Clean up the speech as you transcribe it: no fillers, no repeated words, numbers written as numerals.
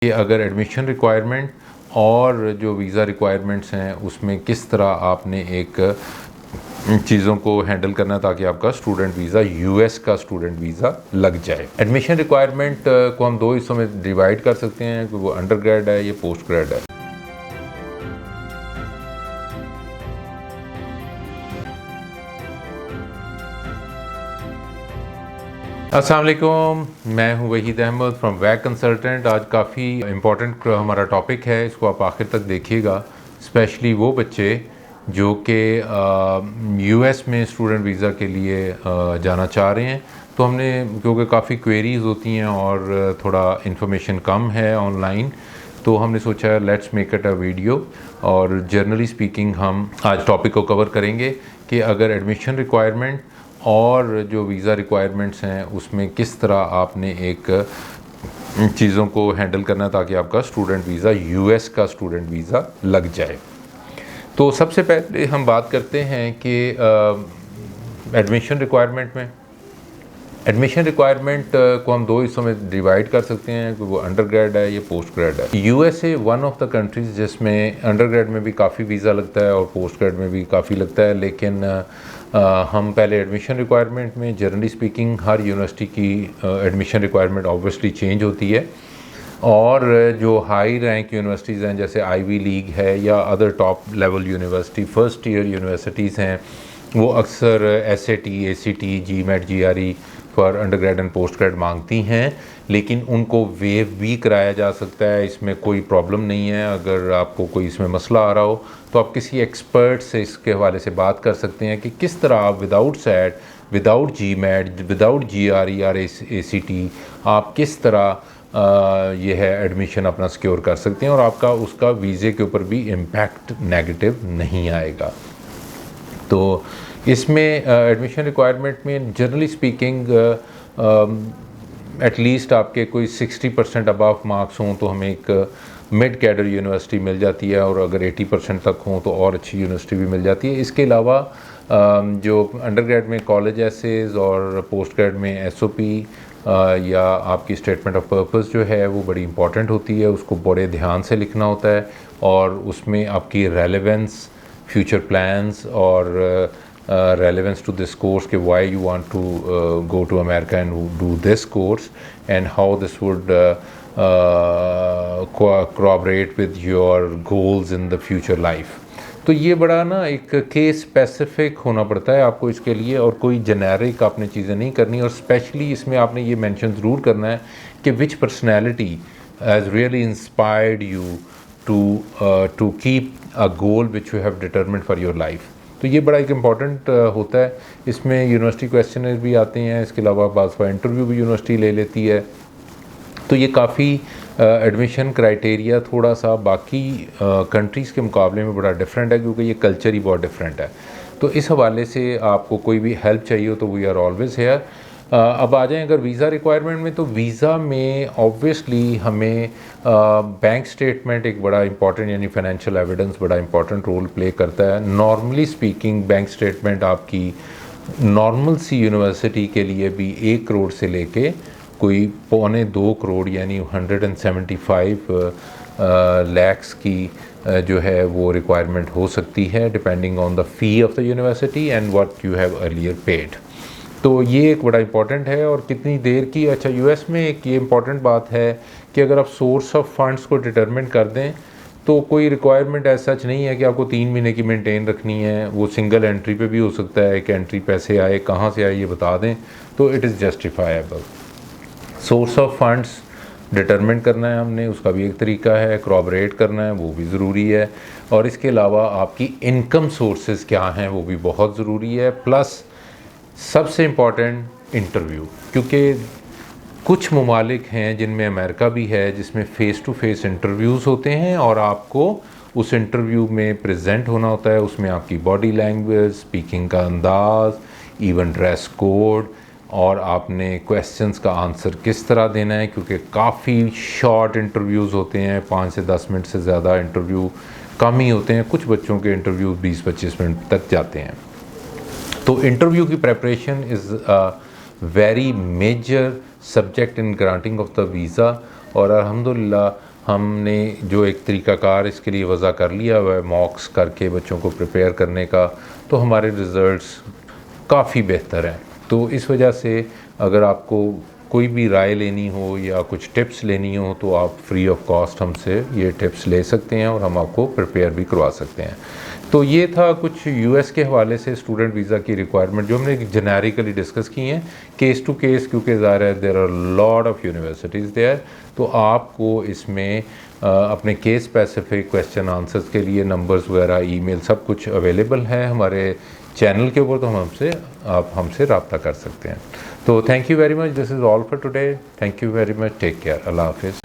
कि अगर admission requirement और जो वीज़ा रिक्वायरमेंट्स हैं उसमें किस तरह आपने एक चीज़ों को हैंडल करना है ताकि आपका स्टूडेंट वीज़ा यूएस का स्टूडेंट वीज़ा लग जाए। एडमिशन रिक्वायरमेंट को हम दो हिस्सों में डिवाइड कर सकते हैं कि वो अंडर ग्रेड है या पोस्ट ग्रेड है। अस्सलाम वालेकुम, मैं हूं वहीद अहमद फ्रॉम वैक कंसल्टेंट। आज काफ़ी इम्पोर्टेंट हमारा टॉपिक है, इसको आप आखिर तक देखिएगा। स्पेशली वो बच्चे जो कि यूएस में स्टूडेंट वीज़ा के लिए जाना चाह रहे हैं। तो हमने क्योंकि काफ़ी क्वेरीज़ होती हैं और थोड़ा इन्फॉर्मेशन कम है ऑनलाइन, तो हमने सोचा let's make it a video. और जनरली स्पीकिंग हम आज टॉपिक को कवर करेंगे कि अगर एडमिशन रिक्वायरमेंट और जो वीज़ा रिक्वायरमेंट्स हैं उसमें किस तरह आपने एक चीज़ों को हैंडल करना है ताकि आपका स्टूडेंट वीज़ा यूएस का स्टूडेंट वीज़ा लग जाए। तो सबसे पहले हम बात करते हैं कि एडमिशन रिक्वायरमेंट को हम दो हिस्सों में डिवाइड कर सकते हैं कि वो अंडर ग्रेड है या पोस्ट ग्रेड है। USA one of the countries जिसमें अंडर ग्रेड में भी काफ़ी वीज़ा लगता है और पोस्ट ग्रेड में भी काफ़ी लगता है, लेकिन हम पहले एडमिशन रिक्वायरमेंट में जनरली स्पीकिंग हर यूनिवर्सिटी की एडमिशन रिक्वायरमेंट ऑब्वियसली चेंज होती है। और जो हाई रैंक यूनिवर्सिटीज़ हैं जैसे आईवी लीग है या other top level university first year universities हैं, वो अक्सर SAT, ACT, GMAT, GRE for under grade and post grade मांगती हैं, लेकिन उनको वेव भी कराया जा सकता है। इसमें कोई प्रॉब्लम नहीं है। अगर आपको कोई इसमें मसला आ रहा हो तो आप किसी एक्सपर्ट से इसके हवाले से बात कर सकते हैं कि किस तरह आप without SAT, without GMAT, without GRE और एसीटी आप किस तरह ये है एडमिशन अपना सिक्योर कर सकते हैं और आपका उसका वीज़े के ऊपर भी इम्पैक्ट नेगेटिव नहीं आएगा। तो इसमें एडमिशन रिक्वायरमेंट में जनरली स्पीकिंग एटलीस्ट आपके कोई 60% अबव मार्क्स हों तो हमें एक मिड कैडर यूनिवर्सिटी मिल जाती है, और अगर 80% तक हों तो और अच्छी यूनिवर्सिटी भी मिल जाती है। इसके अलावा जो अंडर ग्रेड में कॉलेज एसेज और पोस्ट ग्रेड में एसओपी या आपकी स्टेटमेंट ऑफ पर्पस जो है वो बड़ी इंपॉर्टेंट होती है। उसको बड़े ध्यान से लिखना होता है और उसमें आपकी रेलेवेंस, फ्यूचर प्लान्स और relevance to this course कि why you want to go to America and do this course and how this would corroborate with your goals in the future life। तो ये बड़ा ना एक केस स्पेसिफिक होना पड़ता है आपको इसके लिए, और कोई जेनेरिक आपने चीज़ें नहीं करनी। और स्पेशली इसमें आपने ये मेंशन ज़रूर करना है कि which personality has really inspired you to keep a goal which you have determined for your life. तो ये बड़ा एक इम्पॉर्टेंट होता है। इसमें यूनिवर्सिटी क्वेश्चनर भी आते हैं, इसके अलावा बाज़ इंटरव्यू भी यूनिवर्सिटी ले लेती है। तो ये काफ़ी एडमिशन क्राइटेरिया थोड़ा सा बाकी कंट्रीज़ के मुकाबले में बड़ा डिफरेंट है, क्योंकि ये कल्चर ही बहुत डिफरेंट है। तो इस हवाले से आपको कोई भी हेल्प चाहिए हो तो वी आर ऑलवेज़ हेयर। अब आ जाएं अगर वीज़ा रिक्वायरमेंट में, तो वीज़ा में ऑब्वियसली हमें बैंक स्टेटमेंट एक बड़ा इंपॉर्टेंट, यानी फाइनेंशियल एविडेंस बड़ा इंपॉर्टेंट रोल प्ले करता है। नॉर्मली स्पीकिंग बैंक स्टेटमेंट आपकी नॉर्मल सी यूनिवर्सिटी के लिए भी 1 करोड़ से लेके कोई 2.25 करोड़ यानी 175 लैक्स की जो है वो रिक्वायरमेंट हो सकती है, depending on the fee of the university and what you have earlier paid. तो ये एक बड़ा इंपॉर्टेंट है। और कितनी देर की, अच्छा यूएस में एक ये इंपॉर्टेंट बात है कि अगर आप सोर्स ऑफ फंड्स को डिटरमिन कर दें तो कोई रिक्वायरमेंट ऐसा सच नहीं है कि आपको 3 महीने की मेंटेन रखनी है। वो सिंगल एंट्री पे भी हो सकता है कि एंट्री पैसे आए, कहाँ से आए ये बता दें, तो it is justifiable. Source of funds determine करना है हमने, उसका भी एक तरीका है। corroborate करना है, वो भी ज़रूरी है। और इसके अलावा आपकी इनकम सोर्सेज क्या हैं वो भी बहुत ज़रूरी है। प्लस सबसे इम्पॉर्टेंट इंटरव्यू, क्योंकि कुछ ममालिक हैं जिनमें अमेरिका भी है जिसमें फ़ेस टू फेस इंटरव्यूज़ होते हैं और आपको उस इंटरव्यू में प्रेजेंट होना होता है। उसमें आपकी बॉडी लैंग्वेज, स्पीकिंग का अंदाज़, इवन ड्रेस कोड, और आपने क्वेश्चंस का आंसर किस तरह देना है, क्योंकि काफ़ी शॉर्ट इंटरव्यूज़ होते हैं। 5 से 10 मिनट से ज़्यादा इंटरव्यू कम ही होते हैं। कुछ बच्चों के इंटरव्यू 20-25 मिनट तक जाते हैं। तो इंटरव्यू की preparation is very major subject in granting of the visa. और अल्हम्दुलिल्लाह हमने जो एक तरीक़ाकार इसके लिए वज़ा कर लिया हुआ है मॉक्स करके बच्चों को प्रिपेयर करने का, तो हमारे रिज़ल्ट्स काफ़ी बेहतर हैं। तो इस वजह से अगर आपको कोई भी राय लेनी हो या कुछ टिप्स लेनी हो तो आप फ्री ऑफ कॉस्ट हमसे ये टिप्स ले सकते हैं और हम आपको प्रिपेयर भी करवा सकते हैं। तो ये था कुछ यूएस के हवाले से स्टूडेंट वीज़ा की रिक्वायरमेंट जो हमने जेनेरिकली डिस्कस की हैं, केस टू केस, क्योंकि ज़ाहिर है there are lot of universities there. तो आपको इसमें अपने केस स्पेसिफिक क्वेश्चन आंसर्स के लिए नंबर्स वगैरह, ईमेल सब कुछ अवेलेबल है हमारे चैनल के ऊपर, तो आप हमसे रब्ता कर सकते हैं। तो thank you very much, this is all for today. Thank you very much, take care, अल्लाह हाफिज़।